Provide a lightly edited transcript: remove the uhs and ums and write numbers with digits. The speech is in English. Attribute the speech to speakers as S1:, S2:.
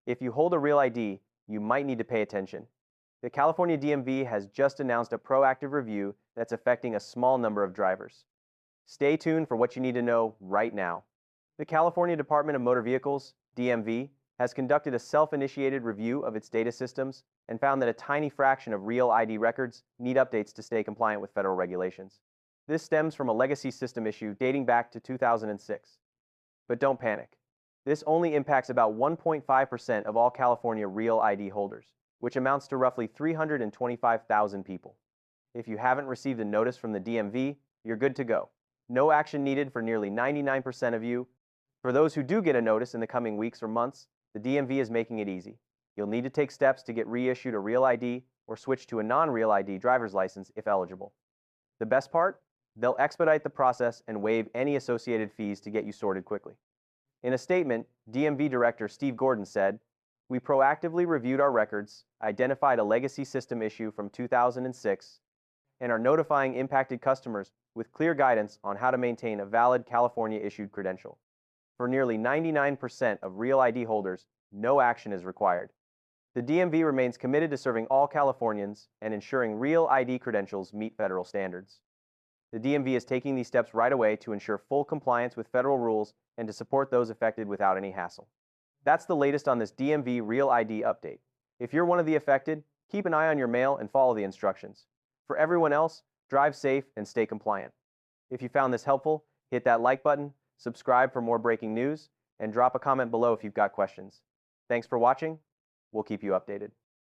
S1: If you hold a real ID, you might need to pay attention. The California DMV has just announced a proactive review that's affecting a small number of drivers. Stay tuned for what you need to know right now. The California Department of Motor Vehicles, DMV, has conducted a self-initiated review of its data systems and found that a tiny fraction of real ID records need updates to stay compliant with federal regulations. This stems from a legacy system issue dating back to 2006. But don't panic. This only impacts about 1.5% of all California real ID holders, which amounts to roughly 325,000 people. If you haven't received a notice from the DMV, you're good to go. No action needed for nearly 99% of you. For those who do get a notice in the coming weeks or months, the DMV is making it easy. You'll need to take steps to get reissued a real ID or switch to a non-real ID driver's license if eligible. The best part? They'll expedite the process and waive any associated fees to get you sorted quickly. In a statement, DMV Director Steve Gordon said, "We proactively reviewed our records, identified a legacy system issue from 2006, and are notifying impacted customers with clear guidance on how to maintain a valid California-issued credential. For nearly 99% of real ID holders, no action is required." The DMV remains committed to serving all Californians and ensuring real ID credentials meet federal standards. The DMV is taking these steps right away to ensure full compliance with federal rules and to support those affected without any hassle. That's the latest on this DMV Real ID update. If you're one of the affected, keep an eye on your mail and follow the instructions. For everyone else, drive safe and stay compliant. If you found this helpful, hit that like button, subscribe for more breaking news, and drop a comment below if you've got questions. Thanks for watching. We'll keep you updated.